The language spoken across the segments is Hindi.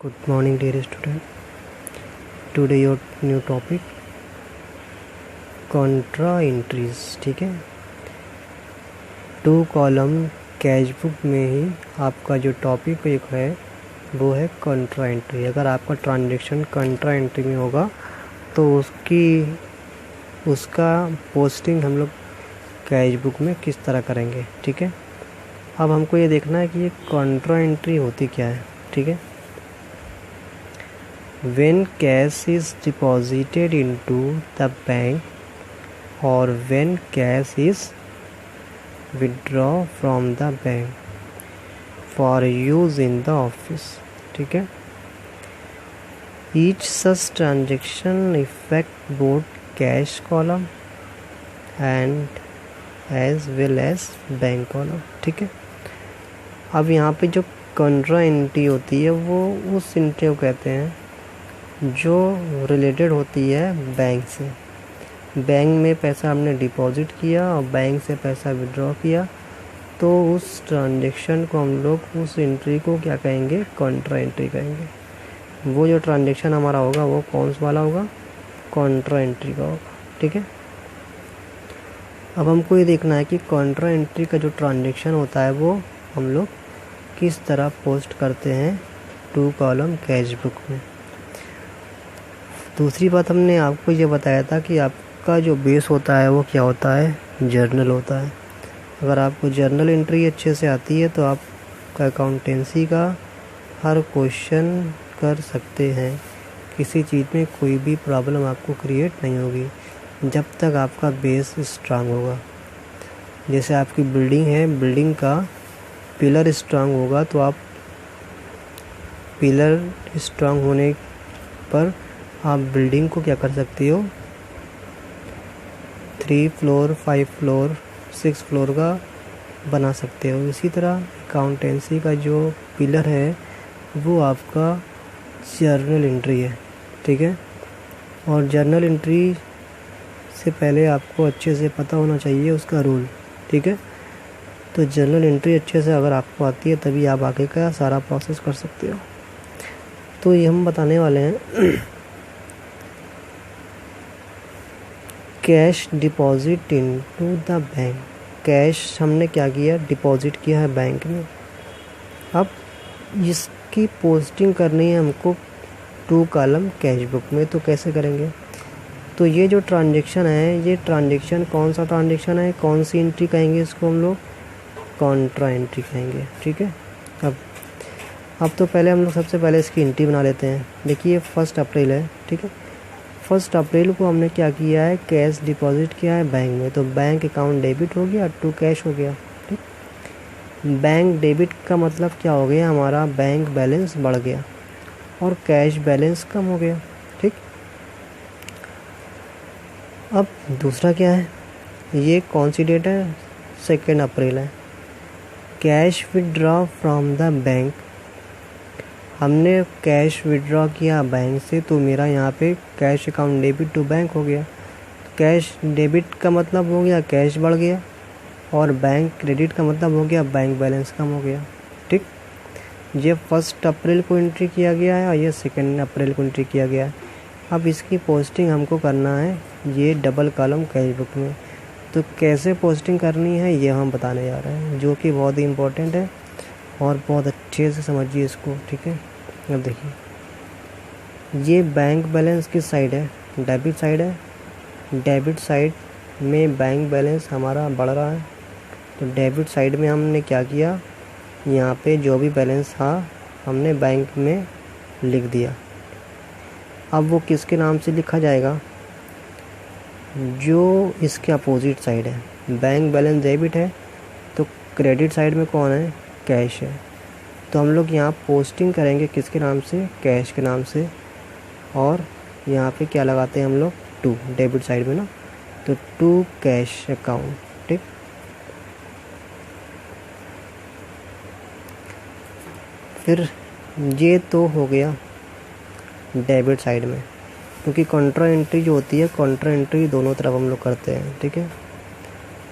Good morning, dear student. Today your new topic contra entries. ठीक है, 2 कॉलम कैश बुक में ही आपका जो टॉपिक एक है वो है कंट्रा एंट्री। अगर आपका ट्रांजैक्शन कंट्रा एंट्री में होगा तो उसका पोस्टिंग हम लोग कैश बुक में किस तरह करेंगे। ठीक है, अब हमको ये देखना है कि ये कंट्रा एंट्री होती क्या है। ठीक है, when cash is deposited into the bank or when cash is withdrawn from the bank for use in the office। ठीक है, each such transaction affect both cash column and as well as bank column। ठीक है, अब यहाँ पे जो कंट्रा एंट्री होती है वो उस एंट्री को कहते हैं जो रिलेटेड होती है बैंक से। बैंक में पैसा हमने डिपॉजिट किया और बैंक से पैसा विड्रॉ किया, तो उस ट्रांजैक्शन को हम लोग उस एंट्री को क्या कहेंगे, कंट्रा एंट्री कहेंगे। वो जो ट्रांजैक्शन हमारा होगा वो कौन सा वाला होगा, कंट्रा एंट्री का होगा। ठीक है, अब हमको ये देखना है कि कंट्रा एंट्री का जो ट्रांजैक्शन होता है वो हम लोग किस तरह पोस्ट करते हैं 2 कॉलम कैश बुक में। दूसरी बात हमने आपको ये बताया था कि आपका जो बेस होता है वो क्या होता है, जर्नल होता है। अगर आपको जर्नल एंट्री अच्छे से आती है तो आप अकाउंटेंसी का हर क्वेश्चन कर सकते हैं। किसी चीज़ में कोई भी प्रॉब्लम आपको क्रिएट नहीं होगी जब तक आपका बेस स्ट्रांग होगा। जैसे आपकी बिल्डिंग है, बिल्डिंग का पिलर स्ट्रांग होगा तो आप पिलर स्ट्रांग होने पर आप बिल्डिंग को क्या कर सकते हो, 3 फ्लोर 5 फ्लोर 6 फ्लोर का बना सकते हो। इसी तरह अकाउंटेंसी का जो पिलर है वो आपका जर्नल एंट्री है। ठीक है, और जर्नल एंट्री से पहले आपको अच्छे से पता होना चाहिए उसका रूल। ठीक है, तो जर्नल एंट्री अच्छे से अगर आपको आती है तभी आप आगे का सारा प्रोसेस कर सकते हो। तो ये हम बताने वाले हैं cash deposit into the bank. Cash हमने क्या किया, डिपॉजिट किया है बैंक में। अब इसकी पोस्टिंग करनी है हमको 2 कॉलम कैश बुक में, तो कैसे करेंगे। तो ये जो ट्रांजैक्शन है, ये ट्रांजैक्शन कौन सा ट्रांजैक्शन है, कौन सी एंट्री कहेंगे इसको हम लोग, कंट्रा एंट्री कहेंगे। ठीक है, अब तो पहले हम लोग सबसे पहले इसकी एंट्री बना लेते हैं। देखिए 1 अप्रैल है। ठीक है, 1 अप्रैल को हमने क्या किया है, कैश डिपॉजिट किया है बैंक में, तो बैंक अकाउंट डेबिट हो गया, टू कैश हो गया। ठीक, बैंक डेबिट का मतलब क्या हो गया, हमारा बैंक बैलेंस बढ़ गया और कैश बैलेंस कम हो गया। ठीक, अब दूसरा क्या है, ये कौन सी डेट है, 2 अप्रैल है। Cash withdraw from the bank, हमने कैश विड्रॉ किया बैंक से तो मेरा यहाँ पे cash account debit to bank हो गया। कैश डेबिट का मतलब हो गया कैश बढ़ गया और बैंक क्रेडिट का मतलब हो गया बैंक बैलेंस कम हो गया। ठीक, ये 1 अप्रैल को एंट्री किया गया है और ये 2 अप्रैल को एंट्री किया गया है। अब इसकी पोस्टिंग हमको करना है ये 2 कॉलम कैश बुक में। तो कैसे पोस्टिंग करनी है ये हम बताने जा रहे हैं, जो कि बहुत ही इम्पोर्टेंट है और बहुत अच्छे से समझिए इसको। ठीक है, अब देखिए ये बैंक बैलेंस किस साइड है, डेबिट साइड है। डेबिट साइड में बैंक बैलेंस हमारा बढ़ रहा है, तो डेबिट साइड में हमने क्या किया, यहाँ पे जो भी बैलेंस था हमने बैंक में लिख दिया। अब वो किसके नाम से लिखा जाएगा, जो इसके अपोजिट साइड है। बैंक बैलेंस डेबिट है तो क्रेडिट साइड में कौन है, कैश है। तो हम लोग यहाँ पोस्टिंग करेंगे किसके नाम से, कैश के नाम से। और यहाँ पे क्या लगाते हैं हम लोग, 2 डेबिट साइड में ना, तो 2 कैश अकाउंट। ठीक, फिर ये तो हो गया डेबिट साइड में, क्योंकि कंट्रा एंट्री जो होती है, कंट्रा एंट्री दोनों तरफ हम लोग करते हैं। ठीक है,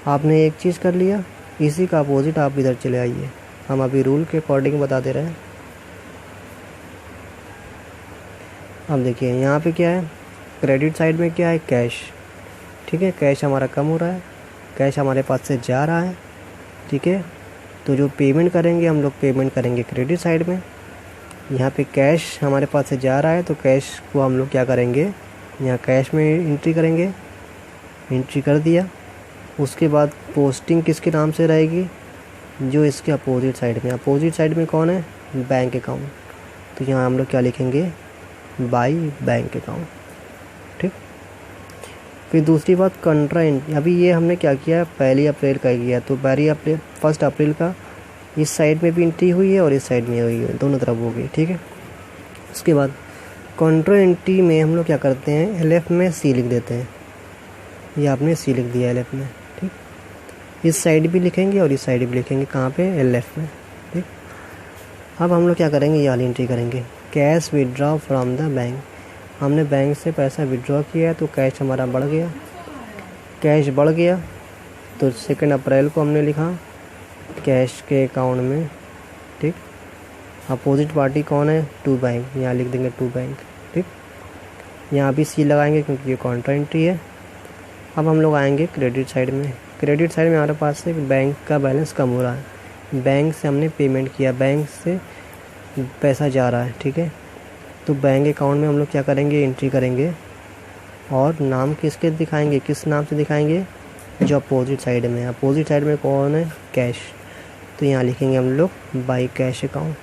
आपने एक चीज़ कर लिया, इसी का अपोजिट आप इधर चले आइए। हम अभी रूल के अकॉर्डिंग बता दे रहे हैं। अब देखिए यहाँ पे क्या है, क्रेडिट साइड में क्या है, कैश। ठीक है, कैश हमारा कम हो रहा है, कैश हमारे पास से जा रहा है। ठीक है, तो जो पेमेंट करेंगे हम लोग, पेमेंट करेंगे क्रेडिट साइड में। यहाँ पे कैश हमारे पास से जा रहा है तो कैश को हम लोग क्या करेंगे, यहाँ कैश में एंट्री करेंगे। एंट्री कर दिया, उसके बाद पोस्टिंग किसके नाम से रहेगी, जो इसके अपोजिट साइड में। अपोजिट साइड में कौन है, बैंक अकाउंट। तो यहाँ हम लोग क्या लिखेंगे, बाई बैंक अकाउंट। ठीक, फिर दूसरी बात कंट्रा एंट्री। अभी ये हमने क्या किया, 1 अप्रैल का किया, तो 1 अप्रैल का इस साइड में भी एंट्री हुई है और इस साइड में हुई है, दोनों तरफ हो गई। ठीक है, उसके बाद कंट्रा एंट्री में हम लोग क्या करते हैं, LF में C लिख देते हैं। ये आपने C लिख दिया LF में। ठीक, इस साइड भी लिखेंगे और इस साइड भी लिखेंगे, कहाँ पे, LF में। ठीक, अब हम लोग क्या करेंगे, ये वाली एंट्री करेंगे, cash withdraw from the bank. हमने बैंक से पैसा विड्रॉ किया तो कैश हमारा बढ़ गया। कैश बढ़ गया तो 2 अप्रैल को हमने लिखा कैश के अकाउंट में। ठीक, अपोजिट पार्टी कौन है, टू बैंक, यहाँ लिख देंगे टू बैंक। ठीक, यहाँ भी C लगाएंगे क्योंकि ये कॉन्ट्रा एंट्री है। अब हम लोग आएंगे क्रेडिट साइड में। क्रेडिट साइड में हमारे पास से बैंक का बैलेंस कम हो रहा है, बैंक से हमने पेमेंट किया, बैंक से पैसा जा रहा है। ठीक है, तो बैंक अकाउंट में हम लोग क्या करेंगे, एंट्री करेंगे और नाम किसके दिखाएंगे, किस नाम से दिखाएंगे, जो अपोजिट साइड में। अपोजिट साइड में कौन है, कैश। तो यहाँ लिखेंगे हम लोग बाई कैश अकाउंट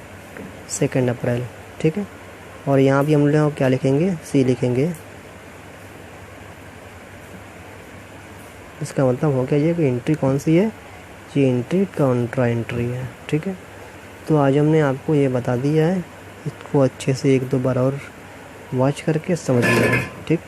2 अप्रैल। ठीक है, और यहाँ भी हम लोग क्या लिखेंगे, C लिखेंगे। इसका मतलब हो गया ये कि एंट्री कौन सी है, ये एंट्री कंट्रा एंट्री है। ठीक है, तो आज हमने आपको ये बता दिया है, इसको अच्छे से 1-2 बार और वॉच करके समझ लिया। ठीक।